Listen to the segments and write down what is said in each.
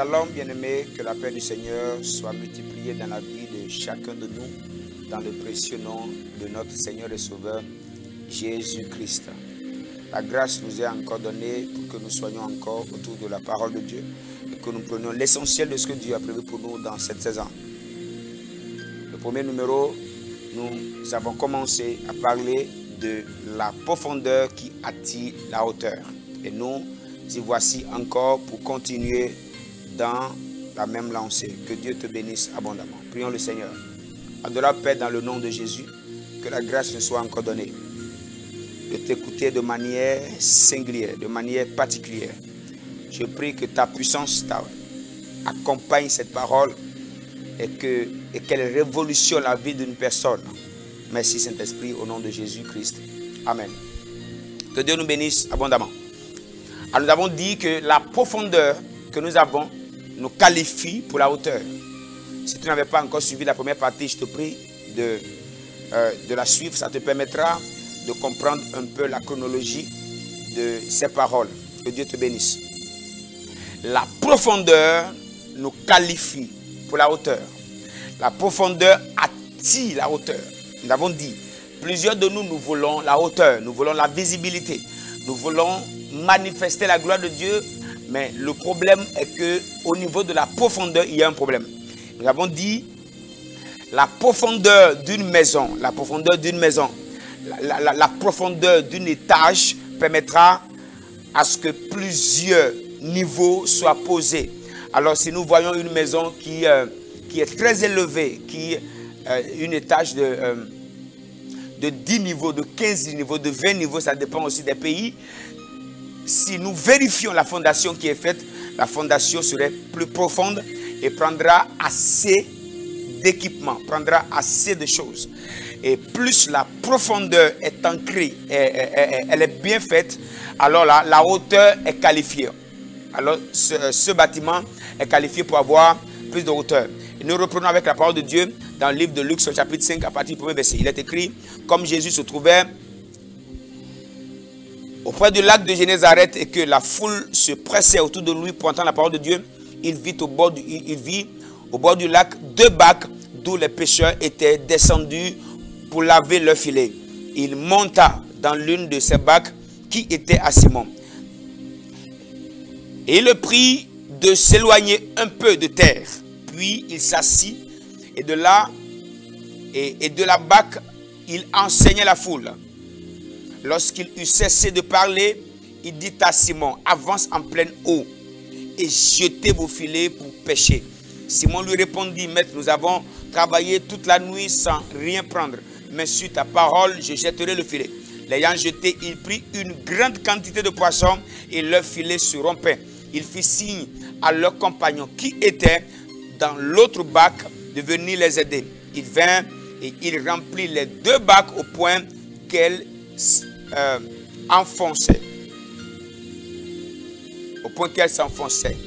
Shalom bien-aimés, que la paix du Seigneur soit multipliée dans la vie de chacun de nous, dans le précieux nom de notre Seigneur et Sauveur, Jésus-Christ. La grâce nous est encore donnée pour que nous soyons encore autour de la parole de Dieu et que nous prenions l'essentiel de ce que Dieu a prévu pour nous dans cette saison. Le premier numéro, nous avons commencé à parler de la profondeur qui attire la hauteur. Et nous y voici encore pour continuer dans la même lancée. Que Dieu te bénisse abondamment. Prions le Seigneur. Adorable Père, dans le nom de Jésus, que la grâce nous soit encore donnée de t'écouter de manière singulière, de manière particulière. Je prie que ta puissance accompagne cette parole et qu'elle révolutionne la vie d'une personne. Merci Saint-Esprit, au nom de Jésus-Christ. Amen. Que Dieu nous bénisse abondamment. Alors, nous avons dit que la profondeur que nous avons nous qualifie pour la hauteur. Si tu n'avais pas encore suivi la première partie, je te prie de la suivre. Ça te permettra de comprendre un peu la chronologie de ces paroles. Que Dieu te bénisse. La profondeur nous qualifie pour la hauteur. La profondeur attire la hauteur. Nous avons dit, plusieurs de nous, nous voulons la hauteur, nous voulons la visibilité, nous voulons manifester la gloire de Dieu, mais le problème est que au niveau de la profondeur, il y a un problème. Nous avons dit la profondeur d'une maison, la profondeur d'une maison, la profondeur d'un étage permettra à ce que plusieurs niveaux soient posés. Alors si nous voyons une maison qui est très élevée, un étage de 10 niveaux, de 15 niveaux, de 20 niveaux, ça dépend aussi des pays. Si nous vérifions la fondation qui est faite, la fondation serait plus profonde et prendra assez d'équipements, prendra assez de choses. Et plus la profondeur est ancrée, elle est bien faite, alors là, la hauteur est qualifiée. Alors ce bâtiment est qualifié pour avoir plus de hauteur. Et nous reprenons avec la parole de Dieu dans le livre de Luc, chapitre 5, à partir du premier verset. Il est écrit, comme Jésus se trouvait auprès du lac de Génézareth et que la foule se pressait autour de lui pour entendre la parole de Dieu, il vit au bord du lac deux bacs d'où les pêcheurs étaient descendus pour laver leurs filets. Il monta dans l'une de ces bacs qui était à Simon. Et il le prit de s'éloigner un peu de terre. Puis il s'assit et de la bac, il enseignait la foule. Lorsqu'il eut cessé de parler, il dit à Simon, avance en pleine eau et jetez vos filets pour pêcher. Simon lui répondit, maître, nous avons travaillé toute la nuit sans rien prendre, mais sur ta parole, je jetterai le filet. L'ayant jeté, il prit une grande quantité de poissons et leur filet se rompait. Il fit signe à leurs compagnons qui étaient dans l'autre bac de venir les aider. Il vint et il remplit les deux bacs au point qu'elles enfonçaient. Au point qu'elles s'enfonçaient.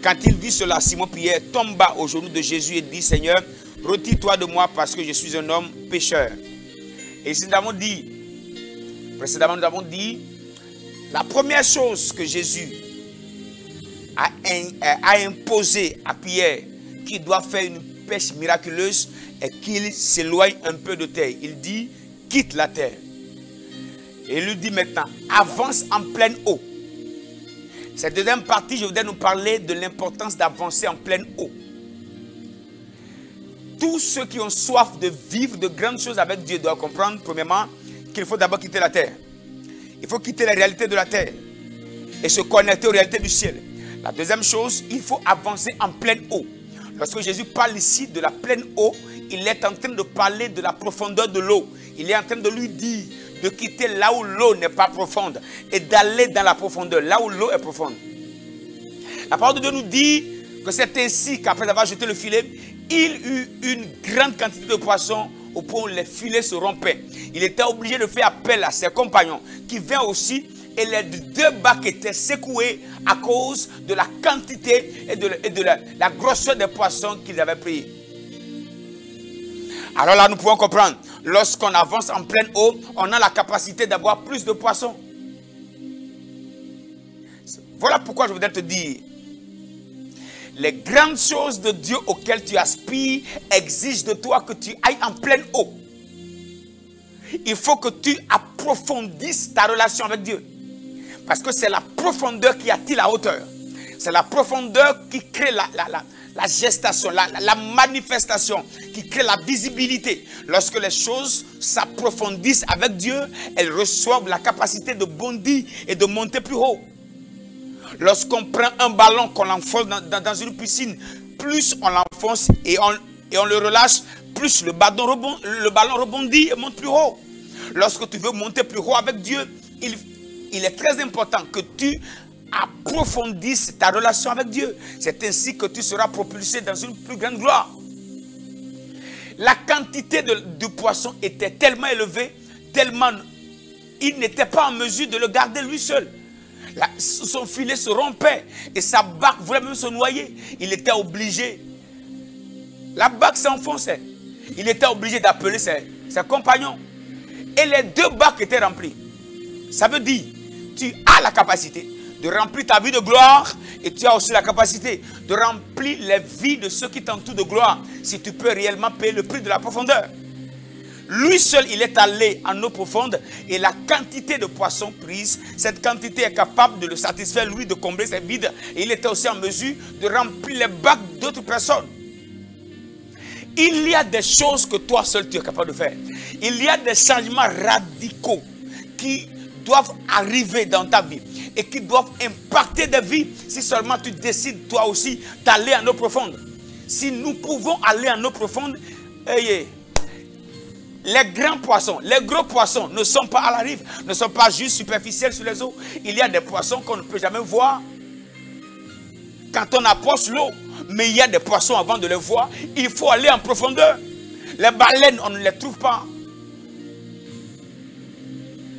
Quand il vit cela, Simon-Pierre tomba aux genoux de Jésus et dit, Seigneur, retire-toi de moi parce que je suis un homme pécheur. Et ici précédemment nous avons dit, la première chose que Jésus a imposé à Pierre, qui doit faire une pêche miraculeuse, est qu'il s'éloigne un peu de terre. Il dit, quitte la terre. Et il lui dit maintenant, avance en pleine eau. Cette deuxième partie, je voudrais nous parler de l'importance d'avancer en pleine eau. Tous ceux qui ont soif de vivre de grandes choses avec Dieu doivent comprendre, premièrement, qu'il faut d'abord quitter la terre. Il faut quitter la réalité de la terre et se connecter aux réalités du ciel. La deuxième chose, il faut avancer en pleine eau. Lorsque Jésus parle ici de la pleine eau, il est en train de parler de la profondeur de l'eau. Il est en train de lui dire de quitter là où l'eau n'est pas profonde et d'aller dans la profondeur, là où l'eau est profonde. La parole de Dieu nous dit que c'est ainsi qu'après avoir jeté le filet, il eut une grande quantité de poissons au point où les filets se rompaient. Il était obligé de faire appel à ses compagnons qui vinrent aussi et les deux bacs étaient secoués à cause de la quantité et de la grosseur des poissons qu'ils avaient pris. Alors là, nous pouvons comprendre, lorsqu'on avance en pleine eau, on a la capacité d'avoir plus de poissons. Voilà pourquoi je voudrais te dire, les grandes choses de Dieu auxquelles tu aspires exigent de toi que tu ailles en pleine eau. Il faut que tu approfondisses ta relation avec Dieu. Parce que c'est la profondeur qui attire la hauteur. C'est la profondeur qui crée la gestation, la manifestation, qui crée la visibilité. Lorsque les choses s'approfondissent avec Dieu, elles reçoivent la capacité de bondir et de monter plus haut. Lorsqu'on prend un ballon, qu'on l'enfonce dans une piscine, plus on l'enfonce et on le relâche, plus le ballon rebondit et monte plus haut. Lorsque tu veux monter plus haut avec Dieu, il est très important que tu approfondisses ta relation avec Dieu. C'est ainsi que tu seras propulsé dans une plus grande gloire. La quantité de poisson était tellement élevée, tellement il n'était pas en mesure de le garder lui seul. Son filet se rompait et sa barque voulait même se noyer. Il était obligé. La barque s'enfonçait. Il était obligé d'appeler ses compagnons. Et les deux barques étaient remplies. Ça veut dire, tu as la capacité de remplir ta vie de gloire et tu as aussi la capacité de remplir les vies de ceux qui t'entourent de gloire si tu peux réellement payer le prix de la profondeur. Lui seul, il est allé en eau profonde et la quantité de poissons prise, cette quantité est capable de le satisfaire, lui, de combler ses vides. Et il était aussi en mesure de remplir les bacs d'autres personnes. Il y a des choses que toi seul tu es capable de faire. Il y a des changements radicaux qui doivent arriver dans ta vie et qui doivent impacter des vies si seulement tu décides toi aussi d'aller en eau profonde. Si nous pouvons aller en eau profonde, les grands poissons, les gros poissons ne sont pas à la rive, ne sont pas juste superficiels sur les eaux. Il y a des poissons qu'on ne peut jamais voir quand on approche l'eau. Mais il y a des poissons avant de les voir, il faut aller en profondeur. Les baleines, on ne les trouve pas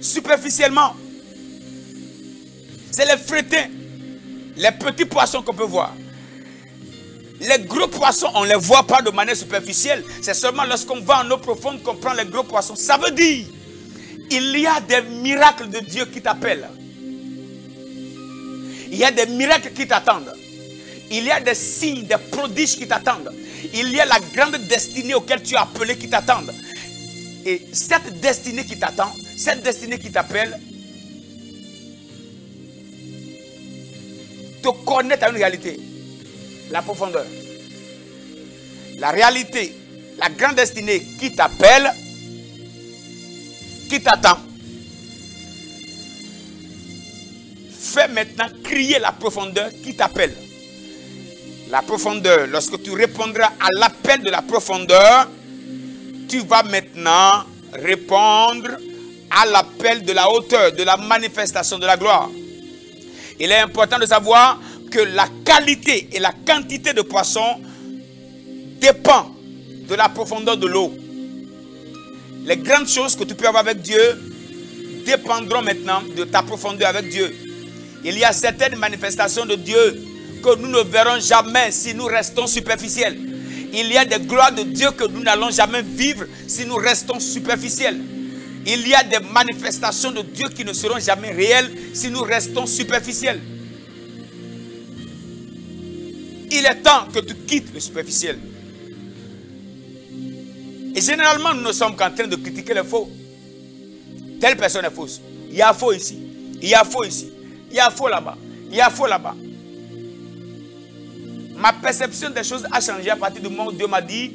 superficiellement. C'est les frétins, les petits poissons qu'on peut voir. Les gros poissons, on ne les voit pas de manière superficielle. C'est seulement lorsqu'on va en eau profonde qu'on prend les gros poissons. Ça veut dire, il y a des miracles de Dieu qui t'appellent. Il y a des miracles qui t'attendent. Il y a des signes, des prodiges qui t'attendent. Il y a la grande destinée auquel tu es appelé qui t'attendent. Et cette destinée qui t'attend, cette destinée qui t'appelle, te connaît à une réalité. La profondeur. La réalité, la grande destinée qui t'appelle, qui t'attend. Fais maintenant crier la profondeur qui t'appelle. La profondeur, lorsque tu répondras à l'appel de la profondeur, tu vas maintenant répondre à l'appel de la hauteur, de la manifestation de la gloire. Il est important de savoir que la qualité et la quantité de poissons dépend de la profondeur de l'eau. Les grandes choses que tu peux avoir avec Dieu dépendront maintenant de ta profondeur avec Dieu. Il y a certaines manifestations de Dieu que nous ne verrons jamais si nous restons superficiels. Il y a des gloires de Dieu que nous n'allons jamais vivre si nous restons superficiels. Il y a des manifestations de Dieu qui ne seront jamais réelles si nous restons superficiels. Il est temps que tu quittes le superficiel. Et généralement, nous ne sommes qu'en train de critiquer les faux. Telle personne est fausse. Il y a faux ici. Il y a faux ici. Il y a faux là-bas. Il y a faux là-bas. Ma perception des choses a changé à partir du moment où Dieu m'a dit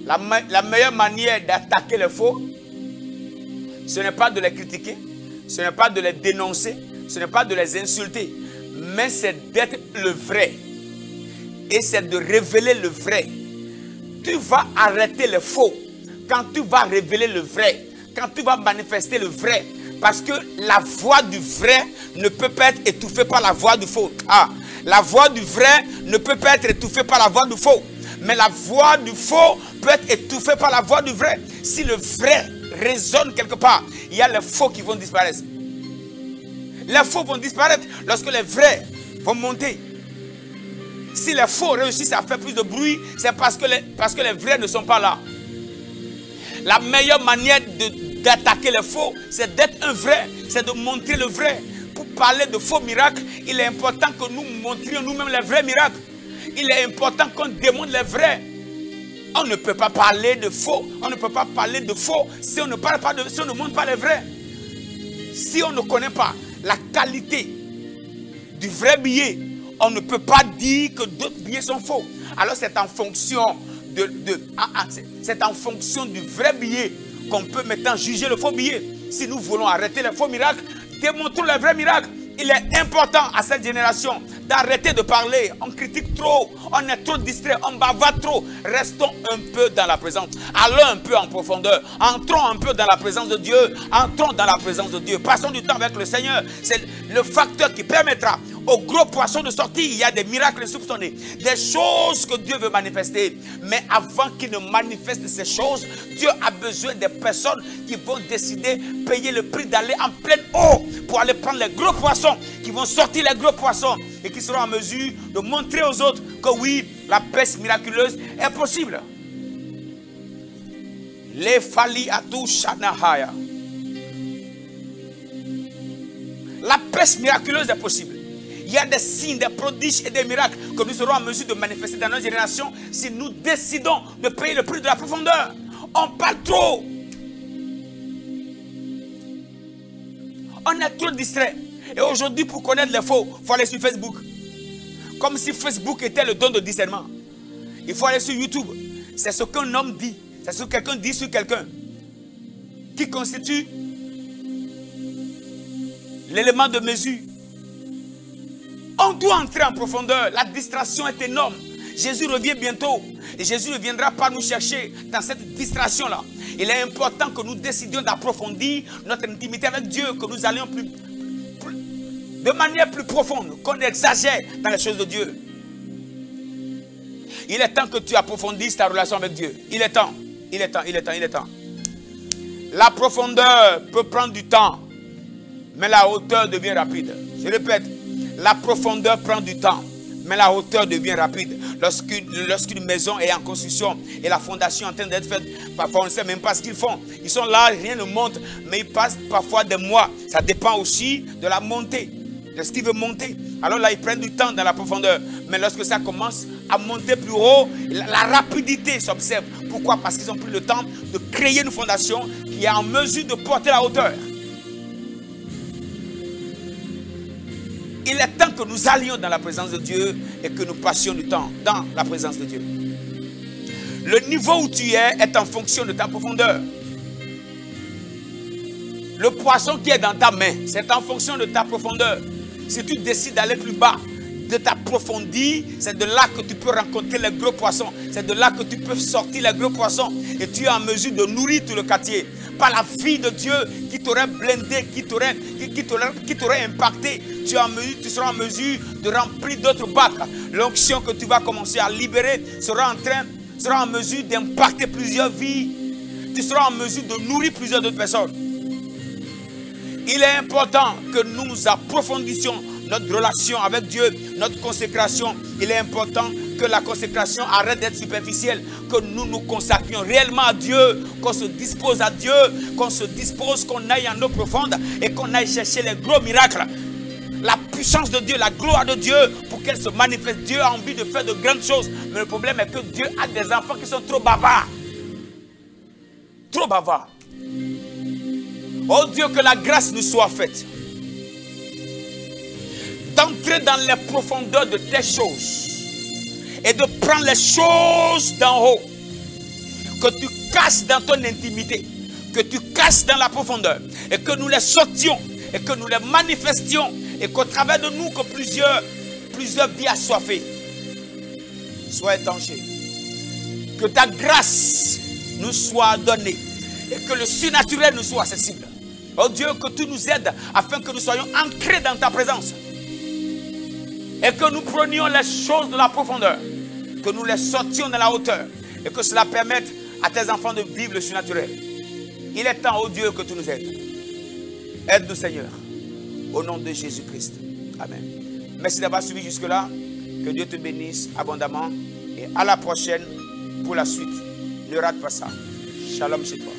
la meilleure manière d'attaquer les faux, ce n'est pas de les critiquer, ce n'est pas de les dénoncer, ce n'est pas de les insulter, mais c'est d'être le vrai. Et c'est de révéler le vrai. Tu vas arrêter le faux quand tu vas révéler le vrai, quand tu vas manifester le vrai. Parce que la voix du vrai ne peut pas être étouffée par la voix du faux. La voix du vrai ne peut pas être étouffée par la voix du faux. Mais la voix du faux peut être étouffée par la voix du vrai. Si le vrai résonne quelque part, il y a les faux qui vont disparaître. Les faux vont disparaître lorsque les vrais vont monter. Si les faux réussissent à faire plus de bruit, c'est parce que les vrais ne sont pas là. La meilleure manière d'attaquer les faux, c'est d'être un vrai, c'est de montrer le vrai. Pour parler de faux miracles, Il est important que nous montrions nous-mêmes les vrais miracles. Il est important qu'on démontre les vrais. On ne peut pas parler de faux. On ne peut pas parler de faux si on ne parle pas de, si on ne montre pas les vrais. Si on ne connaît pas la qualité du vrai billet, on ne peut pas dire que d'autres billets sont faux. Alors c'est en fonction c'est en fonction du vrai billet qu'on peut maintenant juger le faux billet. Si nous voulons arrêter les faux miracles, démontrons les vrais miracles. Il est important à cette génération d'arrêter de parler. On critique trop, on est trop distrait, on bavarde trop. Restons un peu dans la présence. Allons un peu en profondeur. Entrons un peu dans la présence de Dieu. Entrons dans la présence de Dieu. Passons du temps avec le Seigneur. C'est le facteur qui permettra aux gros poissons de sortir. Il y a des miracles insoupçonnés, des choses que Dieu veut manifester. Mais avant qu'il ne manifeste ces choses, Dieu a besoin des personnes qui vont décider, payer le prix d'aller en pleine eau pour aller prendre les gros poissons, qui vont sortir les gros poissons et qui seront en mesure de montrer aux autres que oui, la pêche miraculeuse est possible. Les fali atu shanahaya. La pêche miraculeuse est possible. Il y a des signes, des prodiges et des miracles que nous serons en mesure de manifester dans notre génération si nous décidons de payer le prix de la profondeur. On parle trop. On est trop distrait. Et aujourd'hui, pour connaître les faux, il faut aller sur Facebook. Comme si Facebook était le don de discernement. Il faut aller sur YouTube. C'est ce qu'un homme dit. C'est ce que quelqu'un dit sur quelqu'un. Qui constitue l'élément de mesure. On doit entrer en profondeur. La distraction est énorme. Jésus revient bientôt. Et Jésus ne viendra pas nous chercher dans cette distraction-là. Il est important que nous décidions d'approfondir notre intimité avec Dieu, que nous allions de manière plus profonde, qu'on exagère dans les choses de Dieu. Il est temps que tu approfondisses ta relation avec Dieu. Il est temps. Il est temps, il est temps, il est temps. La profondeur peut prendre du temps, mais la hauteur devient rapide. Je répète, la profondeur prend du temps, mais la hauteur devient rapide. Lorsqu'une maison est en construction et la fondation est en train d'être faite, parfois on ne sait même pas ce qu'ils font. Ils sont là, rien ne monte, mais ils passent parfois des mois. Ça dépend aussi de la montée, de ce qui veut monter. Alors là, ils prennent du temps dans la profondeur. Mais lorsque ça commence à monter plus haut, la rapidité s'observe. Pourquoi? Parce qu'ils ont pris le temps de créer une fondation qui est en mesure de porter la hauteur. Il est temps que nous allions dans la présence de Dieu et que nous passions du temps dans la présence de Dieu. Le niveau où tu es est en fonction de ta profondeur. Le poisson qui est dans ta main, c'est en fonction de ta profondeur. Si tu décides d'aller plus bas, de t'approfondir, c'est de là que tu peux rencontrer les gros poissons. C'est de là que tu peux sortir les gros poissons. Et tu es en mesure de nourrir tout le quartier. Par la vie de Dieu qui t'aurait blindé, qui t'aurait impacté, tu seras en mesure de remplir d'autres bacs. L'onction que tu vas commencer à libérer sera en mesure d'impacter plusieurs vies. Tu seras en mesure de nourrir plusieurs autres personnes. Il est important que nous approfondissions notre relation avec Dieu, notre consécration. Il est important que la consécration arrête d'être superficielle, que nous nous consacrions réellement à Dieu, qu'on se dispose à Dieu, qu'on aille en eau profonde et qu'on aille chercher les gros miracles. La puissance de Dieu, la gloire de Dieu, pour qu'elle se manifeste. Dieu a envie de faire de grandes choses. Mais le problème est que Dieu a des enfants qui sont trop bavards. Trop bavards. Oh Dieu, que la grâce nous soit faite d'entrer dans les profondeurs de tes choses et de prendre les choses d'en haut que tu caches dans ton intimité, que tu caches dans la profondeur et que nous les sortions et que nous les manifestions et qu'au travers de nous que plusieurs vies assoiffées soient étanchées. Que ta grâce nous soit donnée et que le surnaturel nous soit accessible. Oh Dieu, que tu nous aides afin que nous soyons ancrés dans ta présence. Et que nous prenions les choses de la profondeur. Que nous les sortions de la hauteur. Et que cela permette à tes enfants de vivre le surnaturel. Il est temps, oh Dieu, que tu nous aides. Aide-nous, Seigneur. Au nom de Jésus-Christ. Amen. Merci d'avoir suivi jusque-là. Que Dieu te bénisse abondamment. Et à la prochaine pour la suite. Ne rate pas ça. Shalom chez toi.